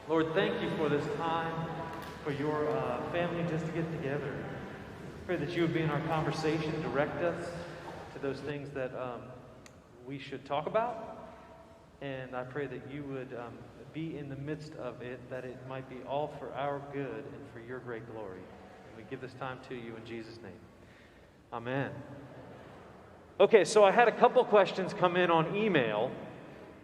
Lord, thank you for this time, for your family just to get together. Pray that you would be in our conversation, direct us to those things that we should talk about. And I pray that you would be in the midst of it, that it might be all for our good and for your great glory. And we give this time to you in Jesus' name. Amen. Okay, so I had a couple questions come in on email.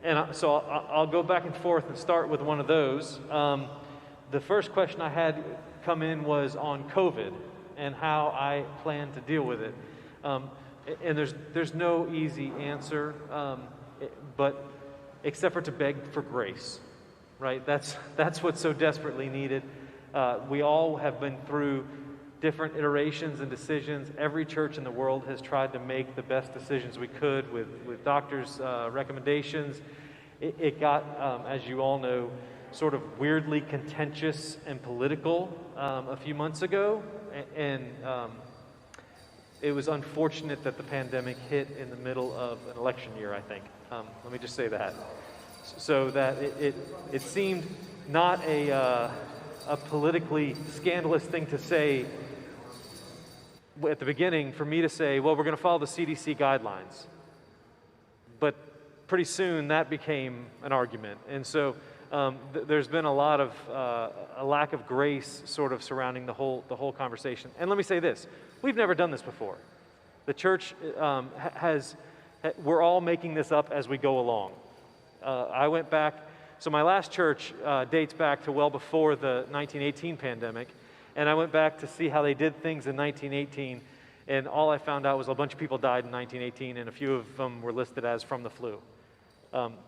And so I'll go back and forth and start with one of those. The first question I had come in was on COVID and how I plan to deal with it. And there's no easy answer, but except for to beg for grace, right? That's what's so desperately needed. We all have been through different iterations and decisions. Every church in the world has tried to make the best decisions we could with doctors' recommendations. It got, as you all know, sort of weirdly contentious and political a few months ago. And it was unfortunate that the pandemic hit in the middle of an election year, I think. Let me just say that. So that it seemed not a politically scandalous thing to say at the beginning for me to say, well, we're going to follow the CDC guidelines. But pretty soon that became an argument. And so there's been a lot of a lack of grace sort of surrounding the whole conversation. And let me say this, we've never done this before. The church we're all making this up as we go along. I went back, so my last church dates back to well before the 1918 pandemic. And I went back to see how they did things in 1918, and all I found out was a bunch of people died in 1918, and a few of them were listed as from the flu.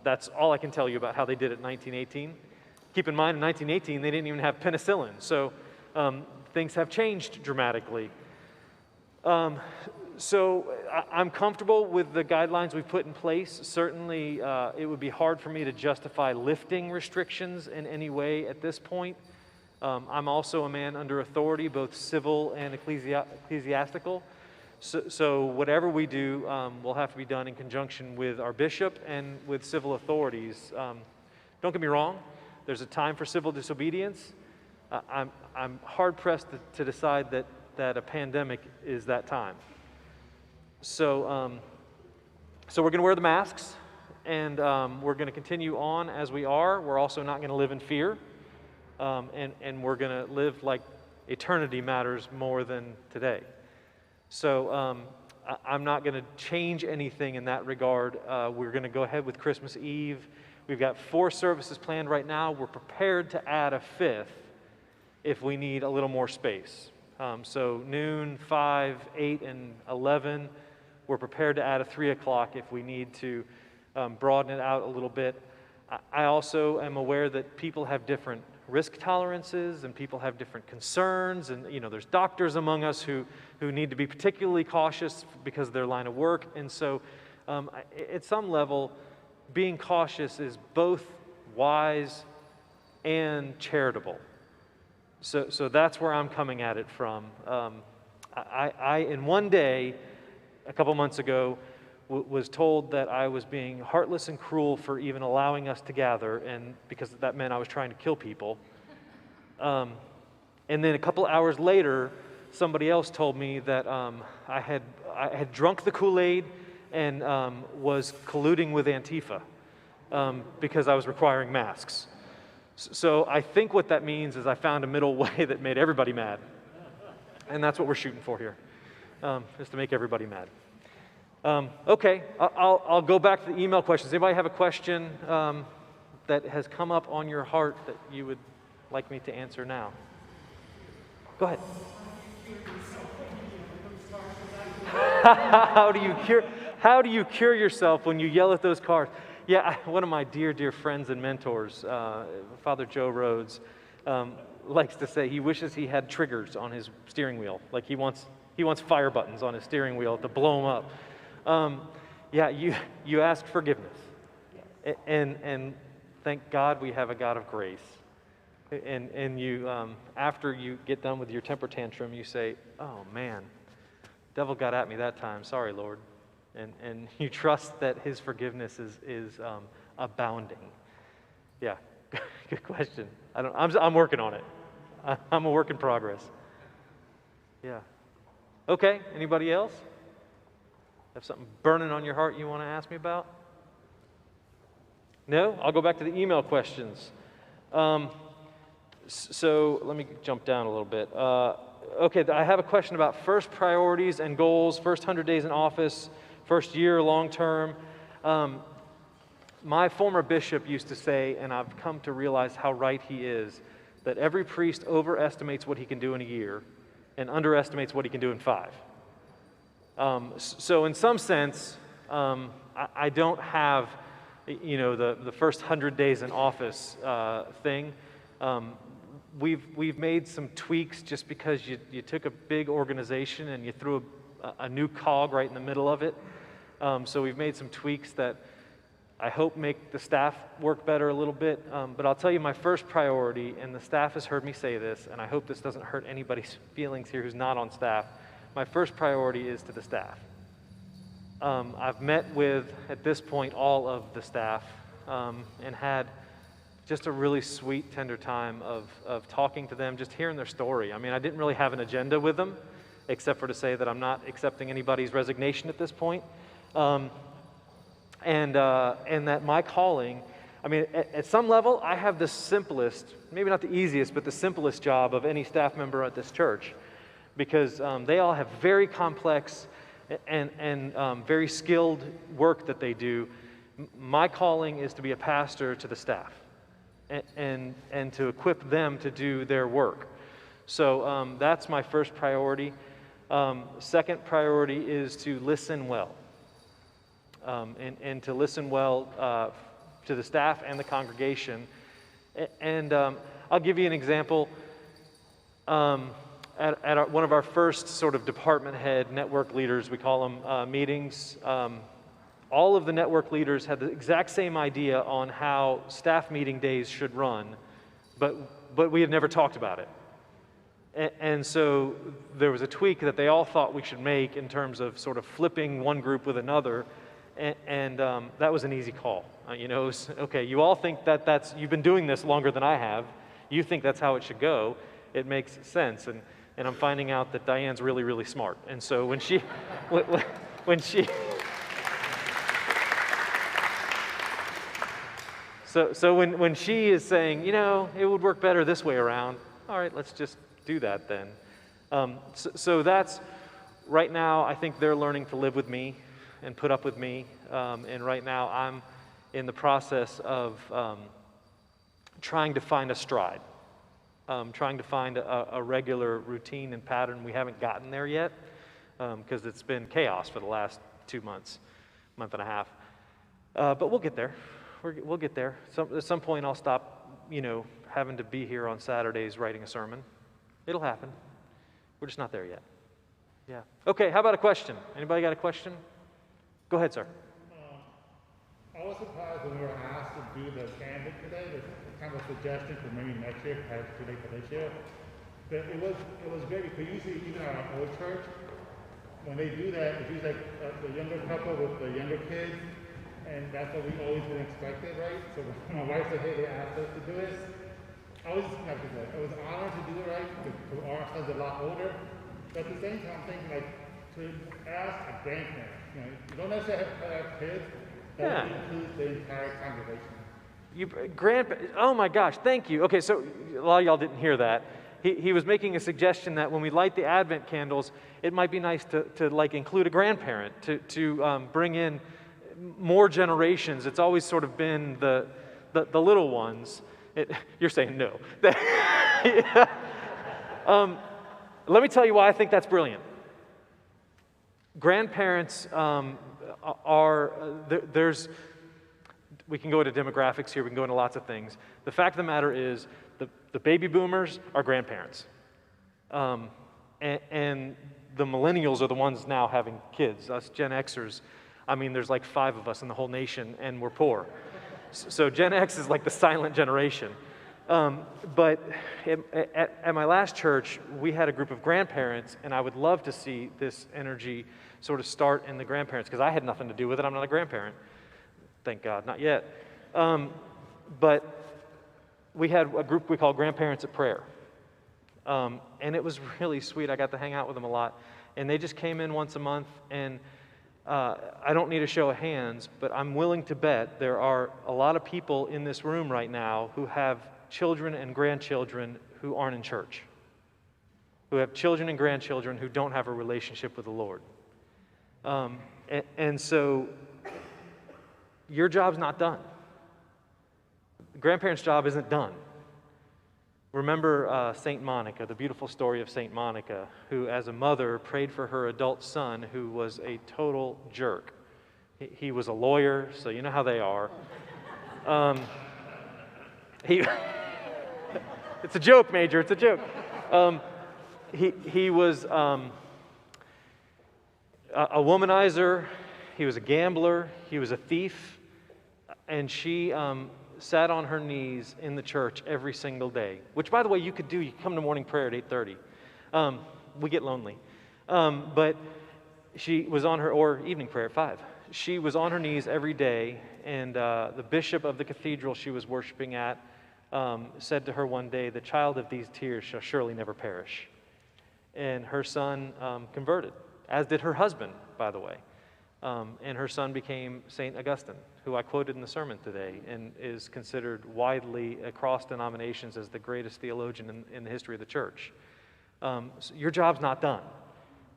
That's all I can tell you about how they did it in 1918. Keep in mind, in 1918, they didn't even have penicillin, so things have changed dramatically. So I'm comfortable with the guidelines we've put in place. Certainly, it would be hard for me to justify lifting restrictions in any way at this point. I'm also a man under authority, both civil and ecclesiastical. So whatever we do will have to be done in conjunction with our bishop and with civil authorities. Don't get me wrong, there's a time for civil disobedience. I'm hard-pressed to decide that a pandemic is that time. So we're going to wear the masks, and we're going to continue on as we are. We're also not going to live in fear. And we're going to live like eternity matters more than today. So I'm not going to change anything in that regard. We're going to go ahead with Christmas Eve. We've got 4 services planned right now. We're prepared to add a 5th if we need a little more space. So noon, 5, 8, and 11. We're prepared to add a 3 o'clock if we need to broaden it out a little bit. I also am aware that people have different risk tolerances and people have different concerns, and there's doctors among us who need to be particularly cautious because of their line of work. And so at some level, being cautious is both wise and charitable. So that's where I'm coming at it from. I in one day a couple months ago was told that I was being heartless and cruel for even allowing us to gather, and because that meant I was trying to kill people. And then a couple hours later, somebody else told me that I had drunk the Kool-Aid and was colluding with Antifa because I was requiring masks. So I think what that means is I found a middle way that made everybody mad, and that's what we're shooting for here, is to make everybody mad. Okay, I'll go back to the email questions. Anybody have a question that has come up on your heart that you would like me to answer now? Go ahead. How do you cure yourself when you yell at those cars? Yeah, one of my dear friends and mentors, Father Joe Rhodes, likes to say he wishes he had triggers on his steering wheel. Like he wants fire buttons on his steering wheel to blow him up. You ask forgiveness, and thank God we have a God of grace. And you, after you get done with your temper tantrum, you say, "Oh man, devil got at me that time. Sorry, Lord," and you trust that His forgiveness is abounding. Yeah, Good question. I'm working on it. I'm a work in progress. Yeah. Okay, anybody else? Have something burning on your heart you want to ask me about? No? I'll go back to the email questions. So let me jump down a little bit. Okay, I have a question about first priorities and goals, first 100 days in office, first year, long term. My former bishop used to say, and I've come to realize how right he is, that every priest overestimates what he can do in a year and underestimates what he can do in 5. So in some sense, I don't have, the first 100 days in office thing. We've made some tweaks just because you took a big organization and you threw a new cog right in the middle of it. So we've made some tweaks that I hope make the staff work better a little bit. But I'll tell you my first priority, and the staff has heard me say this, and I hope this doesn't hurt anybody's feelings here who's not on staff. My first priority is to the staff. I've met with, at this point, all of the staff and had just a really sweet, tender time of talking to them, just hearing their story. I mean, I didn't really have an agenda with them, except for to say that I'm not accepting anybody's resignation at this point. And that my calling, I mean, at some level, I have the simplest, maybe not the easiest, but the simplest job of any staff member at this church, because they all have very complex and very skilled work that they do. My calling is to be a pastor to the staff and to equip them to do their work. So that's my first priority. Second priority is to listen well. And to listen well to the staff and the congregation. And I'll give you an example. At one of our first sort of department head network leaders, we call them meetings, all of the network leaders had the exact same idea on how staff meeting days should run, but we had never talked about it. And so there was a tweak that they all thought we should make in terms of sort of flipping one group with another. And that was an easy call. It was, okay, you all think that's, you've been doing this longer than I have. You think that's how it should go. It makes sense. And I'm finding out that Diane's really, really smart. And so when she, so when she is saying, it would work better this way around, all right, let's just do that then. So that's, right now, I think they're learning to live with me and put up with me. And right now I'm in the process of trying to find a stride, trying to find a regular routine and pattern. We haven't gotten there yet because it's been chaos for the last 2 months, month and a half. But we'll get there. We'll get there. At some point I'll stop, having to be here on Saturdays writing a sermon. It'll happen. We're just not there yet. Yeah. Okay, how about a question? Anybody got a question? Go ahead, sir. I was surprised when we were asked to do the candidate today. There's kind of a suggestion for maybe next year, perhaps too late for this year. But it was great because usually even at our old church, when they do that, it's usually like the younger couple with the younger kids, and that's what we've always been expected, right? So when my wife said, hey, they asked us to do this, I was honored to do it, right? Because our son's a lot older. But at the same time, I'm thinking like to ask a grandparent. You don't necessarily have kids, that includes the entire congregation. Oh my gosh, thank you. Okay, so a lot of y'all didn't hear that. He was making a suggestion that when we light the Advent candles, it might be nice to like include a grandparent, to bring in more generations. It's always sort of been the little ones. You're saying no. Let me tell you why I think that's brilliant. Grandparents we can go into demographics here, we can go into lots of things. The fact of the matter is the baby boomers are grandparents. And the millennials are the ones now having kids. Us Gen Xers, there's like 5 of us in the whole nation and we're poor. So Gen X is like the silent generation. But at my last church, we had a group of grandparents, and I would love to see this energy sort of start in the grandparents, because I had nothing to do with it. I'm not a grandparent. Thank God, not yet. But we had a group we call Grandparents at Prayer. And it was really sweet. I got to hang out with them a lot. And they just came in once a month, and I don't need a show of hands, but I'm willing to bet there are a lot of people in this room right now who have children and grandchildren who aren't in church, who have children and grandchildren who don't have a relationship with the Lord. And so your job's not done. The grandparents' job isn't done. Remember St. Monica, the beautiful story of St. Monica, who as a mother prayed for her adult son who was a total jerk. He was a lawyer, so you know how they are. It's a joke, Major, it's a joke. He was a womanizer, he was a gambler, he was a thief, and she sat on her knees in the church every single day, which, by the way, you could do. You come to morning prayer at 8:30. We get lonely. But she was on her, or evening prayer at 5. She was on her knees every day, and the bishop of the cathedral she was worshiping at said to her one day, "The child of these tears shall surely never perish." And her son converted, as did her husband, by the way. And her son became St. Augustine, who I quoted in the sermon today, and is considered widely across denominations as the greatest theologian in the history of the church. So your job's not done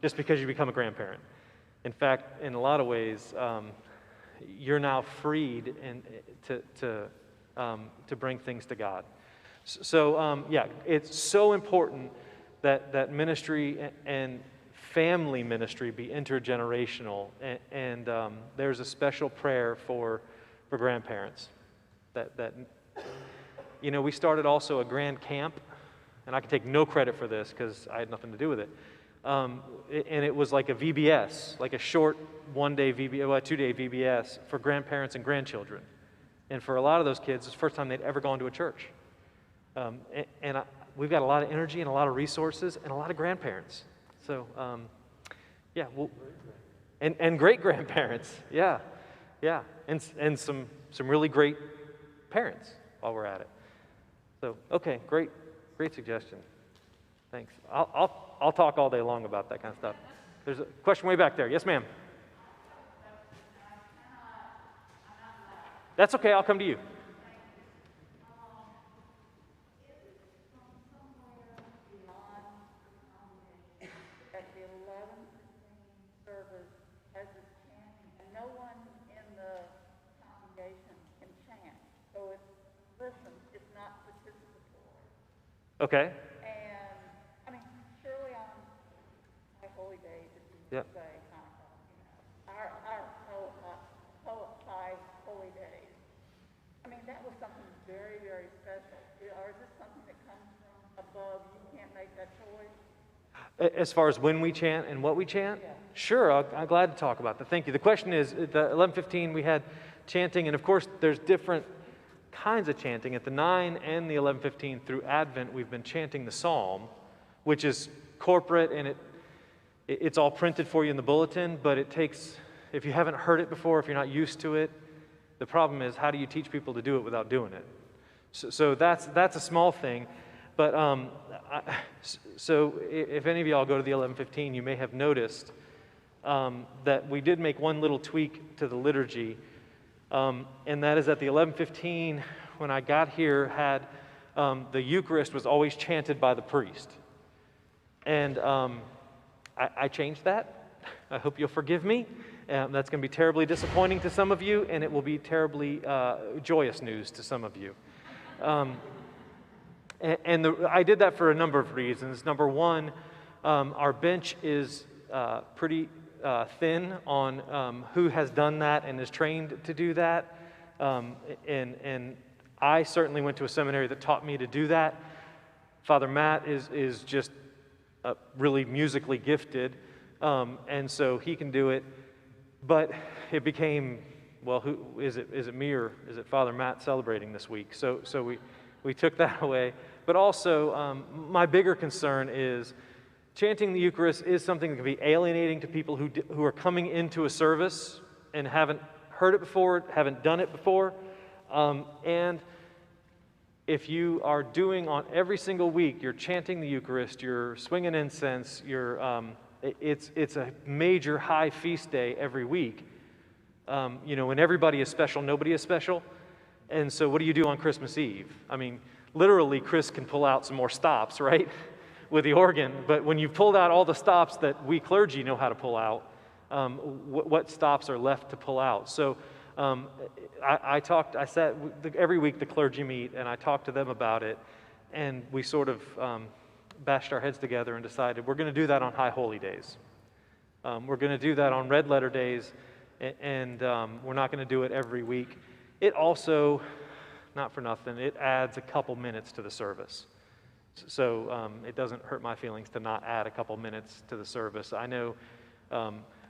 just because you become a grandparent. In fact, in a lot of ways, you're now freed to bring things to God. So yeah, it's so important that ministry and family ministry be intergenerational, and there's a special prayer for grandparents. That we started also a grand camp, and I can take no credit for this because I had nothing to do with it. And it was like a VBS, like a short 1-day VBS, 2-day VBS for grandparents and grandchildren. And for a lot of those kids, it's the first time they'd ever gone to a church. We've got a lot of energy and a lot of resources and a lot of grandparents. So, yeah, and great grandparents, yeah, and some really great parents while we're at it. So, okay, great suggestion. Thanks. I'll talk all day long about that kind of stuff. There's a question way back there. Yes, ma'am. That's okay. I'll come to you. Okay. And, I mean, surely on my holy days, as you say, our high holy days, I mean, that was something very, very special. Or is this something that comes from above? You can't make that choice? As far as when we chant and what we chant? Yeah. Sure, I'm glad to talk about that. Thank you. The question is, at the 11:15 we had chanting, and of course there's different kinds of chanting. At the 9 and the 11:15 through Advent, we've been chanting the Psalm, which is corporate, and it's all printed for you in the bulletin, but it takes, if you haven't heard it before, if you're not used to it, the problem is, how do you teach people to do it without doing it? So that's a small thing, but so if any of y'all go to the 11:15, you may have noticed that we did make one little tweak to the liturgy. And that is that the 11:15, when I got here, had the Eucharist was always chanted by the priest. And I changed that. I hope you'll forgive me. That's going to be terribly disappointing to some of you, and it will be terribly joyous news to some of you. I did that for a number of reasons. Number one, our bench is pretty thin on who has done that and is trained to do that. And I certainly went to a seminary that taught me to do that. Father Matt is just really musically gifted, and so he can do it. But it became, well, who is it? Is it me or is it Father Matt celebrating this week? So we took that away. But also, my bigger concern is chanting the Eucharist is something that can be alienating to people who are coming into a service and haven't heard it before, haven't done it before. And if you are doing on every single week, you're chanting the Eucharist, you're swinging incense, it's a major high feast day every week. When everybody is special, nobody is special. And so what do you do on Christmas Eve? I mean, literally, Chris can pull out some more stops, right, with the organ. But when you've pulled out all the stops that we clergy know how to pull out, what stops are left to pull out? So I sat every week the clergy meet, and I talked to them about it, and we sort of bashed our heads together and decided we're going to do that on high holy days. We're going to do that on red letter days, and we're not going to do it every week. It also, not for nothing, it adds a couple minutes to the service. So it doesn't hurt my feelings to not add a couple minutes to the service. I know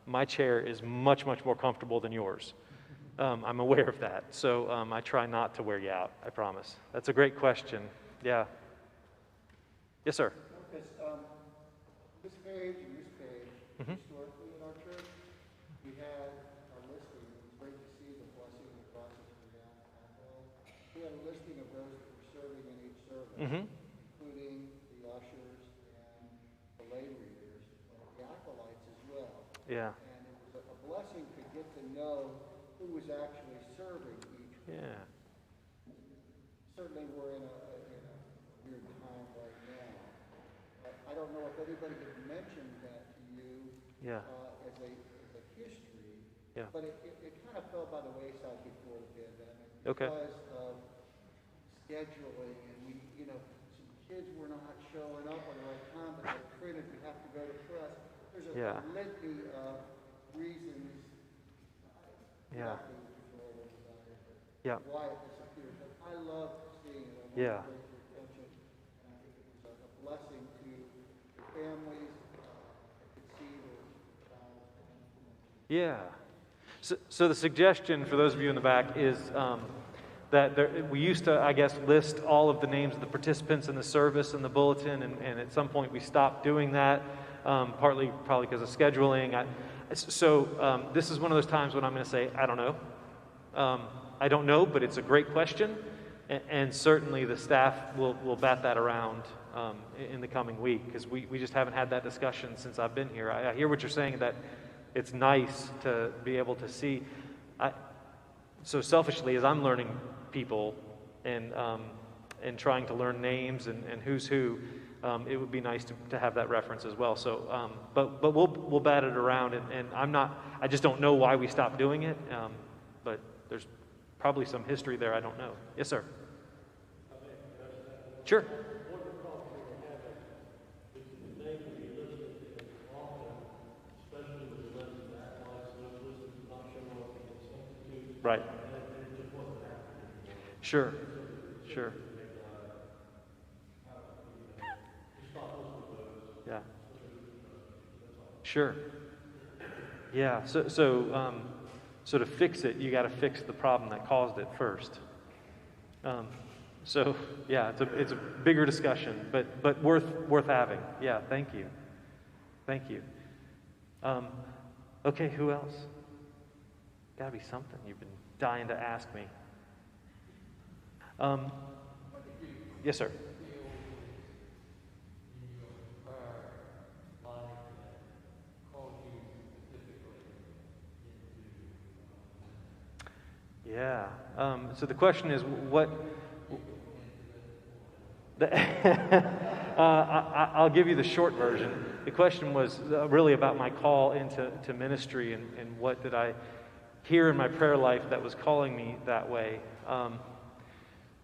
my chair is much, much more comfortable than yours. I'm aware of that. So I try not to wear you out, I promise. That's a great question. Yeah. Yes, sir. Because this page and this page, historically in our church, we had a listing. It was great to see the blessing of the process of the alcohol. We had a listing of those that were serving in each service, including the ushers and the lay readers, and the acolytes as well. Yeah. And it was a blessing to get to know who was actually serving each week. Yeah. Certainly we're in a weird time right now. I don't know if anybody had mentioned that to you as a history, but it kind of fell by the wayside before the pandemic because of scheduling, and some kids were not showing up at the right time, but they're printed, we have to go to press. There's a litany of reasons why it disappeared. But I love seeing it. I want to bring your attention, and I think it was a blessing to the families at Cathedral. Yeah. So the suggestion for those of you in the back is that we used to, I guess, list all of the names of the participants in the service in the bulletin, and at some point we stopped doing that, probably because of scheduling. So this is one of those times when I'm going to say, I don't know. I don't know, but it's a great question, and certainly the staff will bat that around in the coming week, because we just haven't had that discussion since I've been here. I hear what you're saying, that it's nice to be able to see. So selfishly, as I'm learning people and trying to learn names and who's who, it would be nice to have that reference as well. So, but we'll bat it around, and I just don't know why we stopped doing it. But there's probably some history there I don't know. Yes, sir. Sure. Right. Sure. Yeah. Sure. Yeah. So to fix it, you got to fix the problem that caused it first. So yeah, it's a bigger discussion, but worth having. Yeah. Thank you. Okay. Who else? Got to be something you've been dying to ask me. Yes, sir. Yeah. So the question is, what? I'll give you the short version. The question was really about my call into ministry and what did I hear in my prayer life that was calling me that way.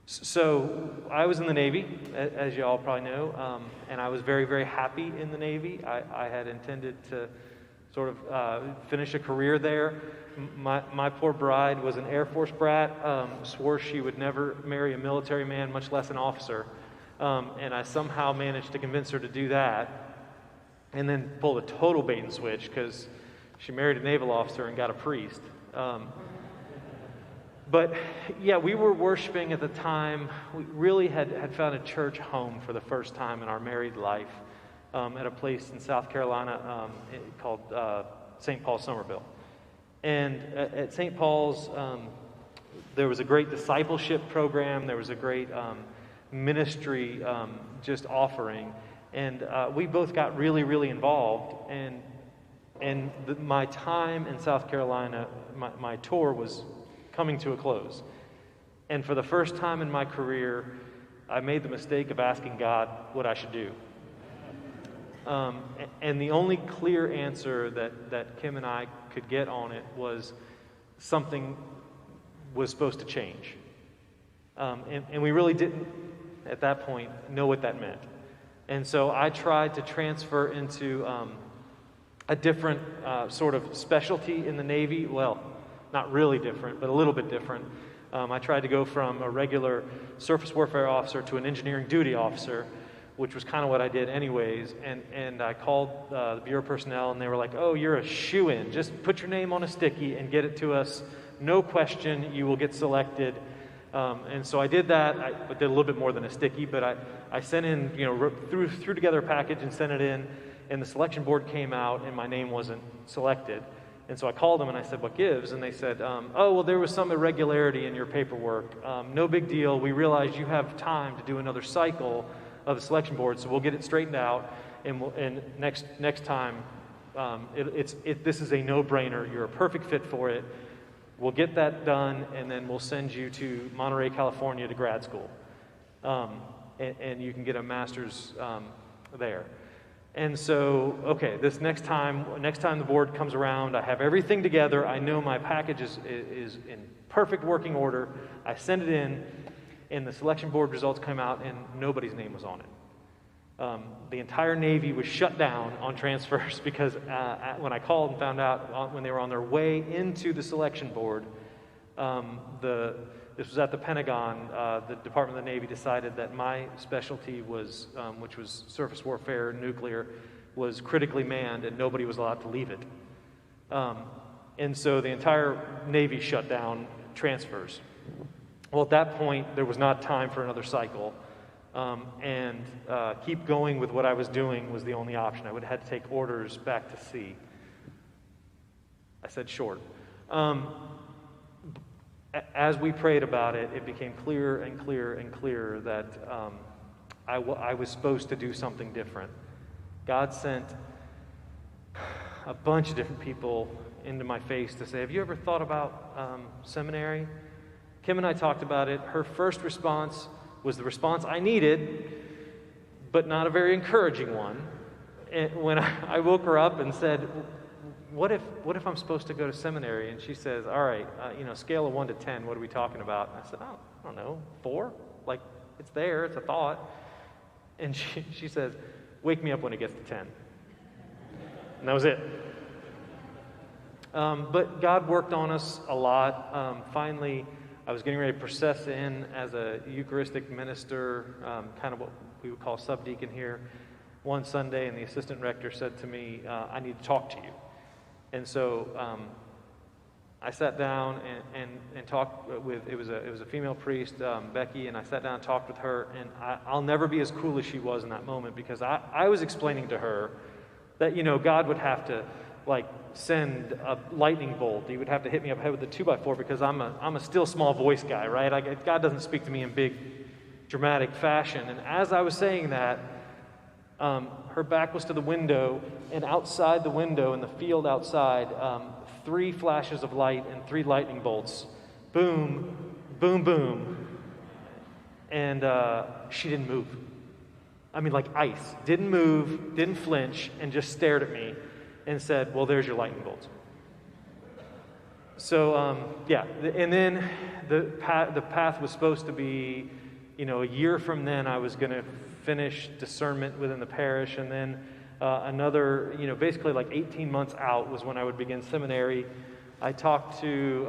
So I was in the Navy, as you all probably know, and I was very, very happy in the Navy. I had intended to sort of finish a career there. My poor bride was an Air Force brat, swore she would never marry a military man, much less an officer. And I somehow managed to convince her to do that, and then pulled a total bait and switch because she married a naval officer and got a priest. But yeah, we were worshiping at the time. We really had found a church home for the first time in our married life at a place in South Carolina called St. Paul Somerville. And at St. Paul's, there was a great discipleship program. There was a great ministry just offering. And we both got really, really involved. And my time in South Carolina, my tour was coming to a close. And for the first time in my career, I made the mistake of asking God what I should do. And the only clear answer that Kim and I could get on it was something was supposed to change. And we really didn't, at that point, know what that meant. And so I tried to transfer into a different sort of specialty in the Navy. Well, not really different, but a little bit different. I tried to go from a regular surface warfare officer to an engineering duty officer, which was kind of what I did anyways. And I called the Bureau personnel, and they were like, "Oh, you're a shoo-in. Just put your name on a sticky and get it to us. No question, you will get selected." And so I did that. I did a little bit more than a sticky, but I sent in, threw together a package and sent it in, and the selection board came out, and my name wasn't selected. And so I called them and I said, "What gives?" And they said, "Oh, well, there was some irregularity in your paperwork. No big deal. We realized you have time to do another cycle of the selection board, so we'll get it straightened out, and next time, this is a no-brainer. You're a perfect fit for it. We'll get that done, and then we'll send you to Monterey, California to grad school. And you can get a master's there." And so, okay, this next time the board comes around, I have everything together. I know my package is in perfect working order. I send it in, and the selection board results come out, and nobody's name was on it. The entire Navy was shut down on transfers because when I called and found out when they were on their way into the selection board, this was at the Pentagon, the Department of the Navy decided that my specialty was, which was surface warfare, nuclear, was critically manned, and nobody was allowed to leave it. And so the entire Navy shut down transfers. Well, at that point, there was not time for another cycle. And keep going with what I was doing was the only option. I would have had to take orders back to sea. I said short. As we prayed about it, it became clearer and clearer and clearer that I was supposed to do something different. God sent a bunch of different people into my face to say, "Have you ever thought about seminary?" Kim and I talked about it. Her first response was the response I needed, but not a very encouraging one. And when I woke her up and said, what if I'm supposed to go to seminary? And she says, "All right, scale of 1 to 10, what are we talking about?" And I said, "I don't know, 4? Like, it's there, it's a thought." And she says, "Wake me up when it gets to 10. And that was it. But God worked on us a lot. Finally, I was getting ready to process in as a Eucharistic minister, kind of what we would call subdeacon here, one Sunday, and the assistant rector said to me, "I need to talk to you." And so I sat down and talked with, it was a female priest, Becky, and I sat down and talked with her, and I'll never be as cool as she was in that moment, because I was explaining to her that, God would have to, send a lightning bolt. He would have to hit me up head with a 2x4 because I'm a still small voice guy, right? God doesn't speak to me in big, dramatic fashion. And as I was saying that, her back was to the window, and outside the window in the field outside, 3 flashes of light and 3 lightning bolts. Boom, boom, boom. And she didn't move. I mean, like ice. Didn't move, didn't flinch, and just stared at me and said, "Well, there's your lightning bolts." So, yeah. And then the path was supposed to be, a year from then I was going to finish discernment within the parish, and then another, basically 18 months out was when I would begin seminary. I talked to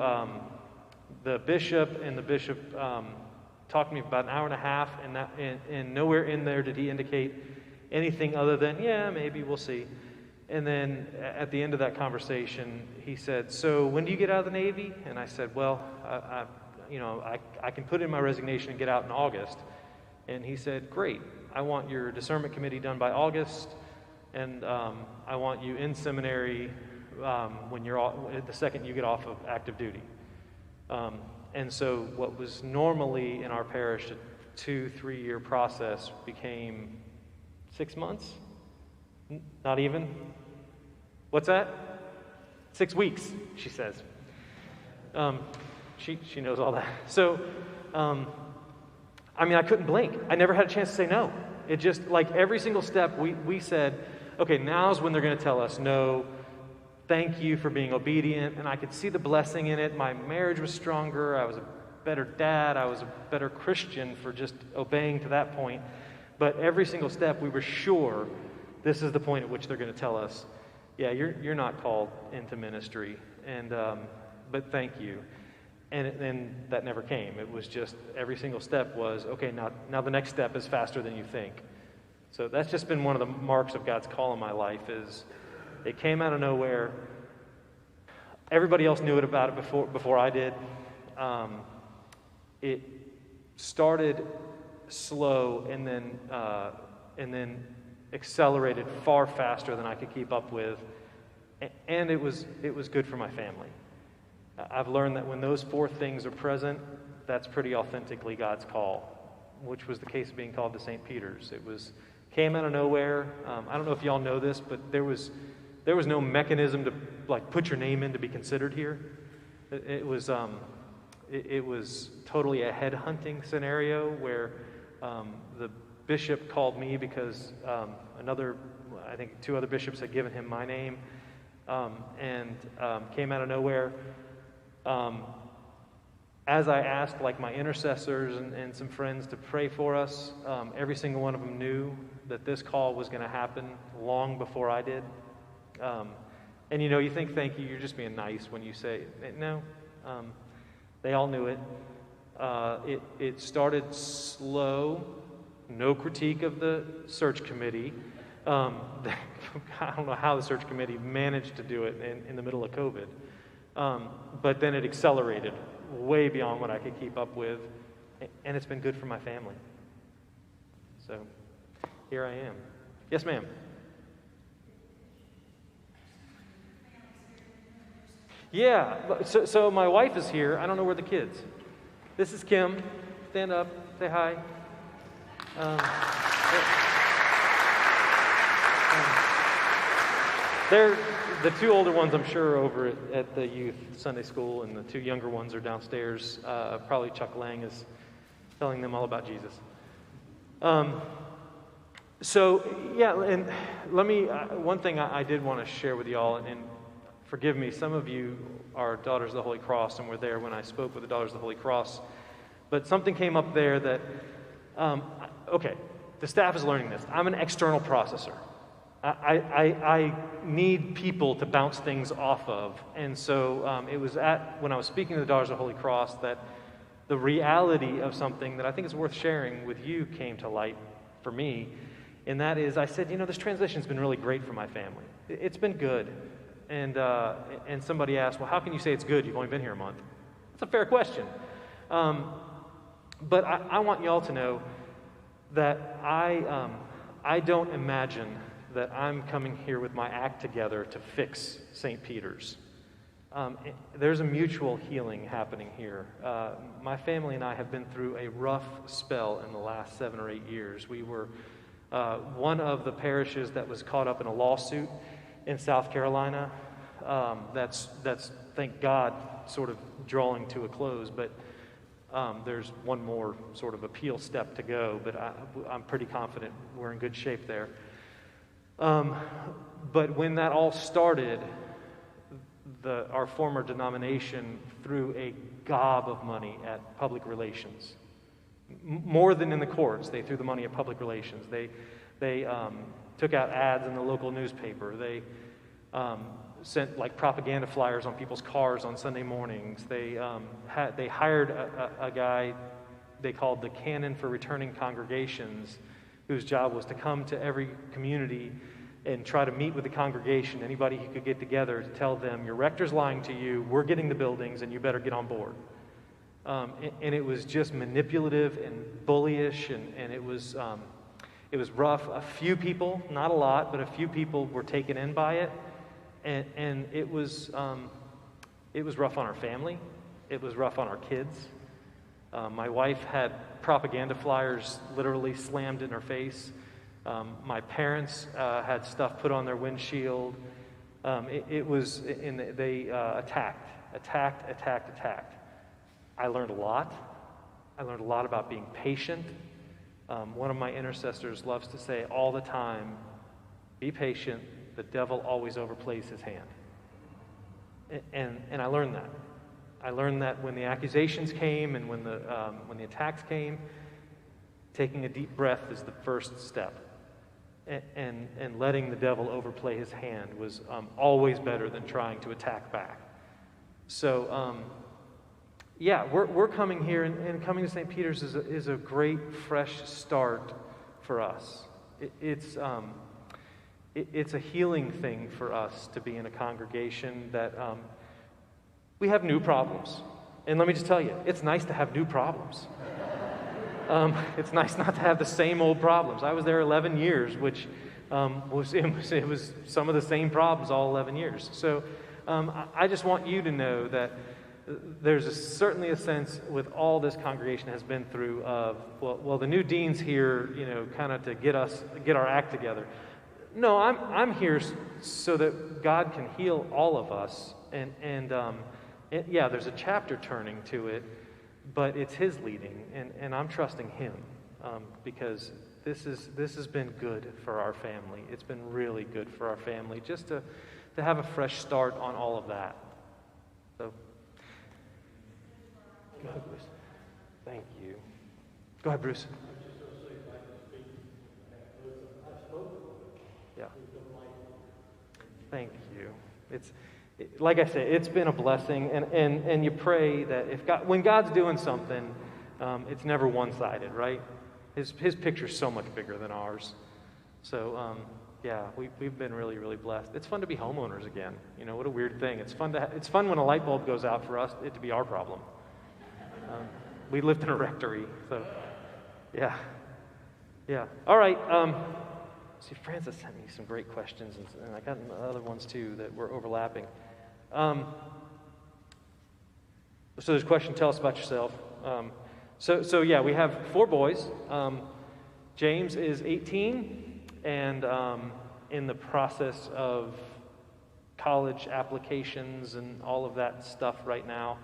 the bishop, and the bishop talked to me for about an hour and a half, and nowhere in there did he indicate anything other than, "Yeah, maybe, we'll see." And then at the end of that conversation, he said, "So when do you get out of the Navy?" And I said, "Well, I can put in my resignation and get out in August." And he said, "Great. I want your discernment committee done by August, and I want you in seminary when the second you get off of active duty." And so what was normally in our parish 2-3 year process became 6 months? Not even? What's that? 6 weeks, she says. She knows all that. So, I mean, I couldn't blink. I never had a chance to say no. It just, like every single step, we said, okay, now's when they're going to tell us no. Thank you for being obedient. And I could see the blessing in it. My marriage was stronger. I was a better dad. I was a better Christian for just obeying to that point. But every single step, we were sure this is the point at which they're going to tell us, yeah, you're not called into ministry. And but thank you. And then that never came. It was just every single step was, okay, now the next step is faster than you think. So that's just been one of the marks of God's call in my life is it came out of nowhere. Everybody else knew about it before I did. It started slow and then accelerated far faster than I could keep up with. And it was good for my family. I've learned that when those 4 things are present, that's pretty authentically God's call, which was the case of being called to St. Peter's. Came out of nowhere. I don't know if y'all know this, but there was no mechanism to like put your name in to be considered here. It was totally a headhunting scenario where the bishop called me because I think 2 other bishops had given him my name, and came out of nowhere. As I asked, like my intercessors and some friends to pray for us, every single one of them knew that this call was going to happen long before I did. And you think, thank you, you're just being nice when you say, no. They all knew it. It started slow, no critique of the search committee. I don't know how the search committee managed to do it in the middle of COVID. But then it accelerated way beyond what I could keep up with, and it's been good for my family. So here I am. Yes, ma'am. Yeah, so my wife is here. I don't know where the kids. This is Kim. Stand up, say hi. They're the 2 older ones, I'm sure, are over at the youth Sunday school, and the 2 younger ones are downstairs. Probably Chuck Lang is telling them all about Jesus. So, yeah, and let me, one thing I did want to share with y'all, and forgive me, some of you are Daughters of the Holy Cross and were there when I spoke with the Daughters of the Holy Cross, but something came up there that, okay, the staff is learning this. I'm an external processor. I need people to bounce things off of. And so it was when I was speaking to the Daughters of the Holy Cross that the reality of something that I think is worth sharing with you came to light for me. And that is, I said, this transition's been really great for my family. It's been good. And somebody asked, well, how can you say it's good? You've only been here a month. That's a fair question. But I want y'all to know that I don't imagine that I'm coming here with my act together to fix St. Peter's. There's a mutual healing happening here. My family and I have been through a rough spell in the last 7 or 8 years. We were one of the parishes that was caught up in a lawsuit in South Carolina. That's thank God, sort of drawing to a close, but there's one more sort of appeal step to go, but I'm pretty confident we're in good shape there. But when that all started, our former denomination threw a gob of money at public relations. More than in the courts, they threw the money at public relations. They took out ads in the local newspaper. They sent like propaganda flyers on people's cars on Sunday mornings. They hired a guy they called the Canon for Returning Congregations, whose job was to come to every community and try to meet with the congregation, anybody he could get together, to tell them, your rector's lying to you, we're getting the buildings, and you better get on board. And it was just manipulative and bullyish, and it was rough. A few people, not a lot, but a few people were taken in by it, and it was rough on our family. It was rough on our kids. My wife had propaganda flyers literally slammed in her face. My parents had stuff put on their windshield. They attacked. I learned a lot. I learned a lot about being patient. One of my intercessors loves to say all the time, be patient, the devil always overplays his hand. And I learned that. I learned that when the accusations came and when the attacks came, taking a deep breath is the first step. And letting the devil overplay his hand was always better than trying to attack back. So, we're coming here, and coming to St. Peter's is a great fresh start for us. It's a healing thing for us to be in a congregation that we have new problems. And let me just tell you, it's nice to have new problems. It's nice not to have the same old problems. I was there 11 years, which it was some of the same problems all 11 years. So I just want you to know that there's certainly a sense with all this congregation has been through of, well, the new dean's here, kind of to get our act together. No, I'm here so that God can heal all of us, and there's a chapter turning to it, but it's His leading, and I'm trusting Him because this has been good for our family. It's been really good for our family just to have a fresh start on all of that. So, go ahead, Bruce. Thank you. Go ahead, Bruce. Yeah. Thank you. Like I said, it's been a blessing, and you pray that when God's doing something, it's never one-sided, right? His picture's so much bigger than ours. So, we've been really, really blessed. It's fun to be homeowners again. What a weird thing. It's fun when a light bulb goes out for us, it to be our problem. We lived in a rectory, so yeah. All right. See, Francis sent me some great questions, and I got other ones too that were overlapping. So there's a question, tell us about yourself. We have 4 boys. James is 18 and in the process of college applications and all of that stuff right now.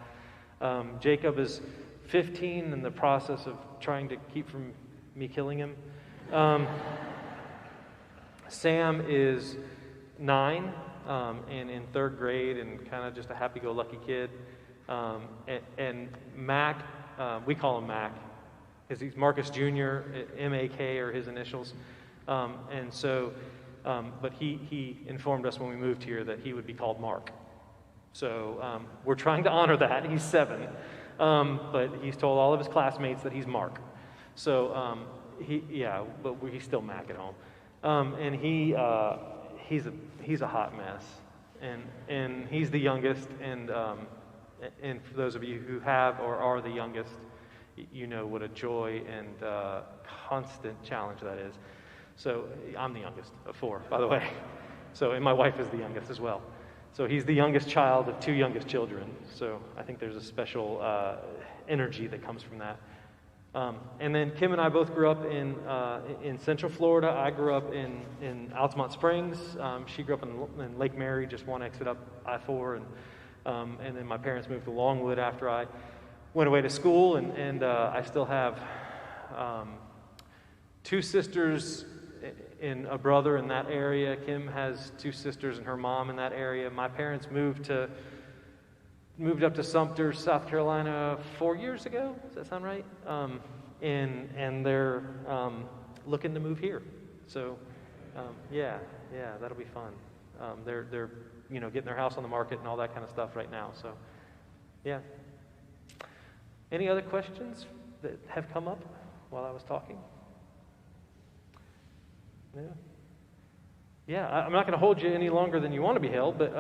Jacob is 15 in the process of trying to keep from me killing him. Sam is 9 and in 3rd grade and kind of just a happy-go-lucky kid. And Mac, we call him Mac, because he's Marcus Jr., M-A-K are his initials. But he informed us when we moved here that he would be called Mark. So we're trying to honor that. He's 7. But he's told all of his classmates that he's Mark. So but he's still Mac at home. And he's a hot mess, and he's the youngest, and for those of you who have or are the youngest, you know what a joy and constant challenge that is. So I'm the youngest of 4, by the way. So, and my wife is the youngest as well. So he's the youngest child of 2 youngest children. So I think there's a special energy that comes from that. And then Kim and I both grew up in Central Florida. I grew up in Altamont Springs. She grew up in Lake Mary, just one exit up I-4. And then my parents moved to Longwood after I went away to school. And I still have 2 sisters and a brother in that area. Kim has 2 sisters and her mom in that area. My parents moved up to Sumter, South Carolina 4 years ago. Does that sound right? And they're looking to move here. So, that'll be fun. They're getting their house on the market and all that kind of stuff right now. So, yeah. Any other questions that have come up while I was talking? Yeah. I'm not going to hold you any longer than you want to be held, but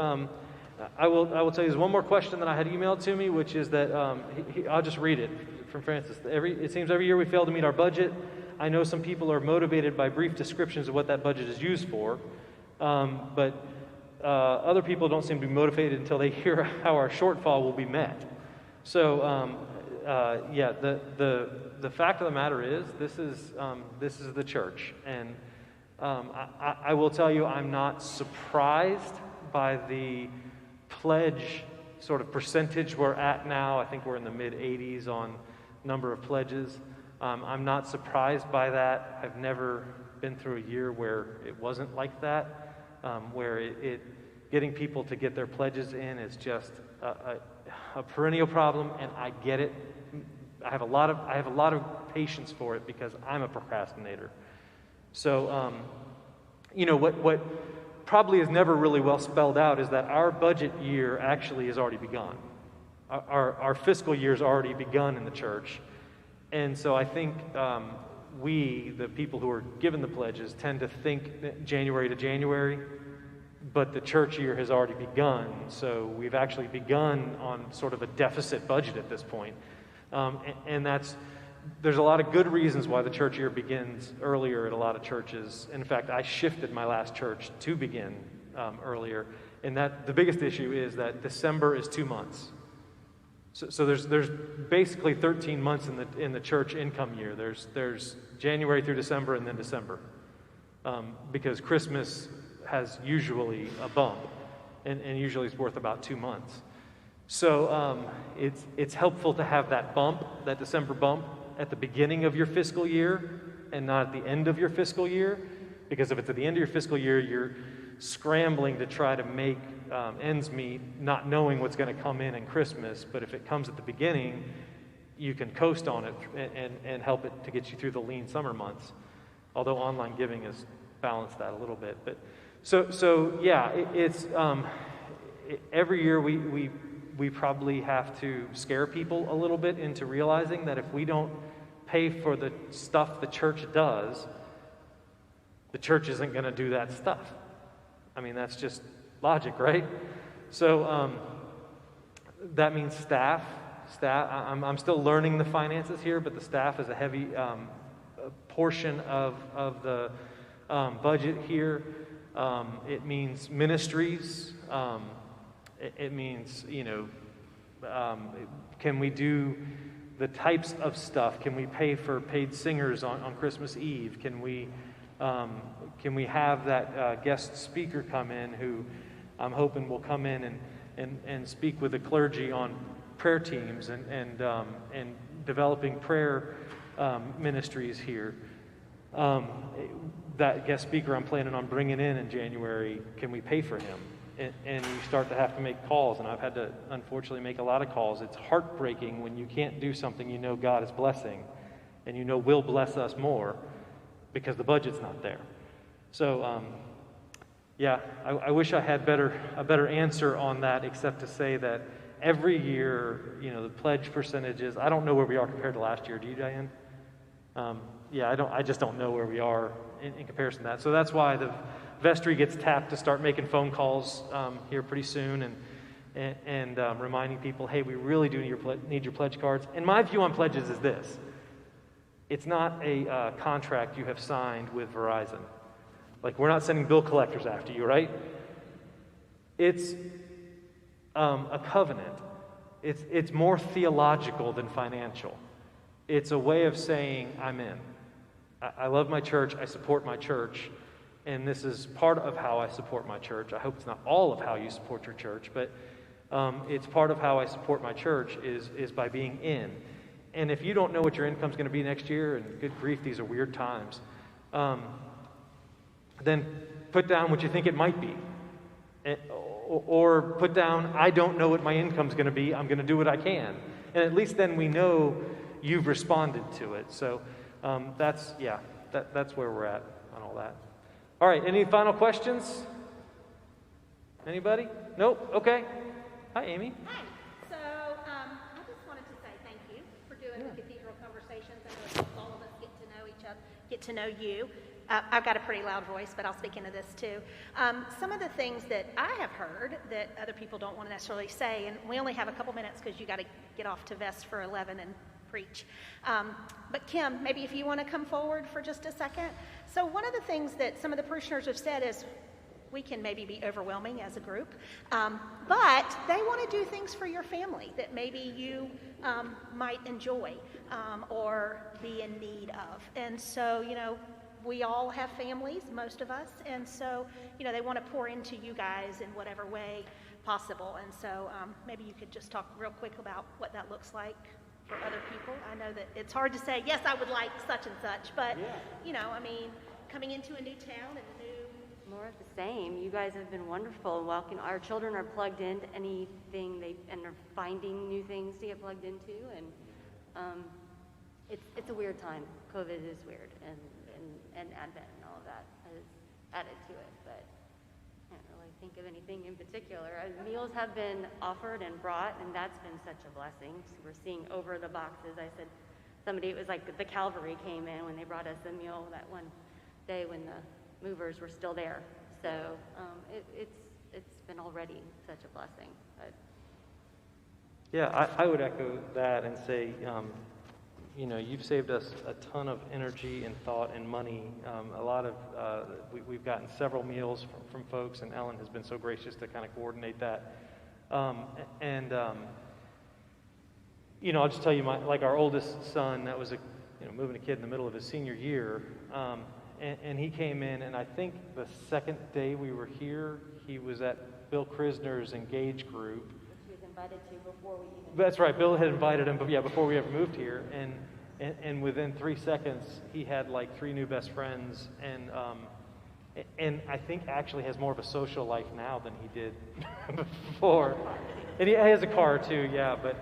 I will tell you there's one more question that I had emailed to me, which is that I'll just read it from Francis. It seems every year we fail to meet our budget. I know some people are motivated by brief descriptions of what that budget is used for, but other people don't seem to be motivated until they hear how our shortfall will be met. So, the fact of the matter is, this is the church, and I will tell you, I'm not surprised by the pledge sort of percentage we're at now. I think we're in the mid-80s on number of pledges. I'm not surprised by that. I've never been through a year where it wasn't like that, where getting people to get their pledges in is just a perennial problem, and I get it. I have a lot of patience for it because I'm a procrastinator. So, what probably is never really well spelled out is that our budget year actually has already begun. Our fiscal year has already begun in the church. And so I think we, the people who are given the pledges, tend to think January to January, but the church year has already begun. So we've actually begun on sort of a deficit budget at this point. And there's a lot of good reasons why the church year begins earlier at a lot of churches. In fact, I shifted my last church to begin earlier. And the biggest issue is that December is 2 months. So there's basically 13 months in the church income year. There's January through December and then December, because Christmas has usually a bump, and usually it's worth about 2 months. So it's helpful to have that bump, that December bump, at the beginning of your fiscal year and not at the end of your fiscal year, because if it's at the end of your fiscal year, you're scrambling to try to make ends meet, not knowing what's going to come in Christmas. But if it comes at the beginning, you can coast on it and help it to get you through the lean summer months. Although online giving has balanced that a little bit. But so yeah, it's every year we probably have to scare people a little bit into realizing that if we don't pay for the stuff the church does, the church isn't going to do that stuff. I mean, that's just logic, right? So that means staff. I'm still learning the finances here, but the staff is a heavy portion of the budget here. It means ministries. It means, can we do the types of stuff? Can we pay for paid singers on Christmas Eve? Can we have that guest speaker come in who I'm hoping will come in and speak with the clergy on prayer teams and developing prayer ministries here? That guest speaker I'm planning on bringing in January, can we pay for him? And you start to have to make calls, and I've had to unfortunately make a lot of calls. It's heartbreaking when you can't do something you know God is blessing and you know will bless us more because the budget's not there. So yeah, I wish I had a better answer on that, except to say that every year, the pledge percentages, I don't know where we are compared to last year. Do you, Diane? Yeah, I just don't know where we are in comparison to that. So that's why the vestry gets tapped to start making phone calls here pretty soon and reminding people, hey, we really do need your pledge cards. And my view on pledges is this. It's not a contract you have signed with Verizon. Like, we're not sending bill collectors after you, right? It's a covenant. It's more theological than financial. It's a way of saying, I'm in. I love my church. I support my church. And this is part of how I support my church. I hope it's not all of how you support your church, but it's part of how I support my church is by being in. And if you don't know what your income's going to be next year, and good grief, these are weird times, then put down what you think it might be. Or put down, I don't know what my income's going to be. I'm going to do what I can. And at least then we know you've responded to it. So that's where we're at on all that. All right, any final questions? Anybody? Nope? Okay. Hi, Amy. Hi. So I just wanted to say thank you for doing the Cathedral Conversations. I know it helps all of us get to know you. I've got a pretty loud voice, but I'll speak into this too. Some of the things that I have heard that other people don't want to necessarily say, and we only have a couple minutes because you got to get off to Vest for 11 and preach. But Kim, maybe if you want to come forward for just a second. So one of the things that some of the parishioners have said is, we can maybe be overwhelming as a group. But they want to do things for your family that maybe you might enjoy or be in need of. And so, we all have families, most of us, and so, they want to pour into you guys in whatever way possible. And so maybe you could just talk real quick about what that looks like for other people. I know that it's hard to say, yes, I would like such and such, but, coming into a new town and a new... More of the same. You guys have been wonderful. Welcome. Our children are plugged into anything and are finding new things to get plugged into, and it's a weird time. COVID is weird, and Advent and all of that has added to it, but I can't really think of anything in particular. Meals have been offered and brought, and that's been such a blessing. We're seeing over the boxes. I said, it was like the cavalry came in when they brought us a meal that one day when the movers were still there. So it's been already such a blessing. But. Yeah, I would echo that and say, you've saved us a ton of energy and thought and money. A lot of, we've gotten several meals from folks, and Ellen has been so gracious to kind of coordinate that. I'll just tell you, our oldest son, that was moving a kid in the middle of his senior year, and he came in, and I think the second day we were here, he was at Bill Krisner's Engage group. He was invited to before we even... That's right, Bill had invited him, before we ever moved here, and within 3 seconds, he had like 3 new best friends, and I think actually has more of a social life now than he did before. And he has a car too, yeah, but,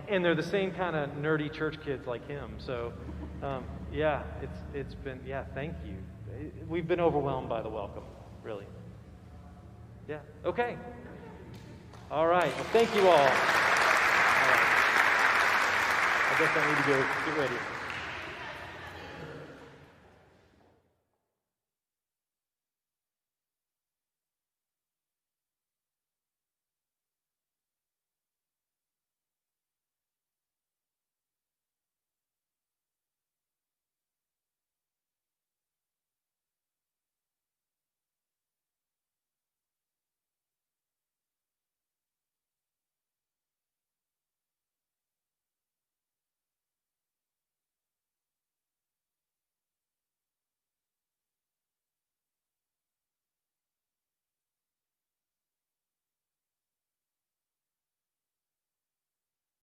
and they're the same kind of nerdy church kids like him, so... yeah, it's been, thank you. We've been overwhelmed by the welcome, really. Yeah, okay. All right, well, thank you all. I guess I need to go get ready.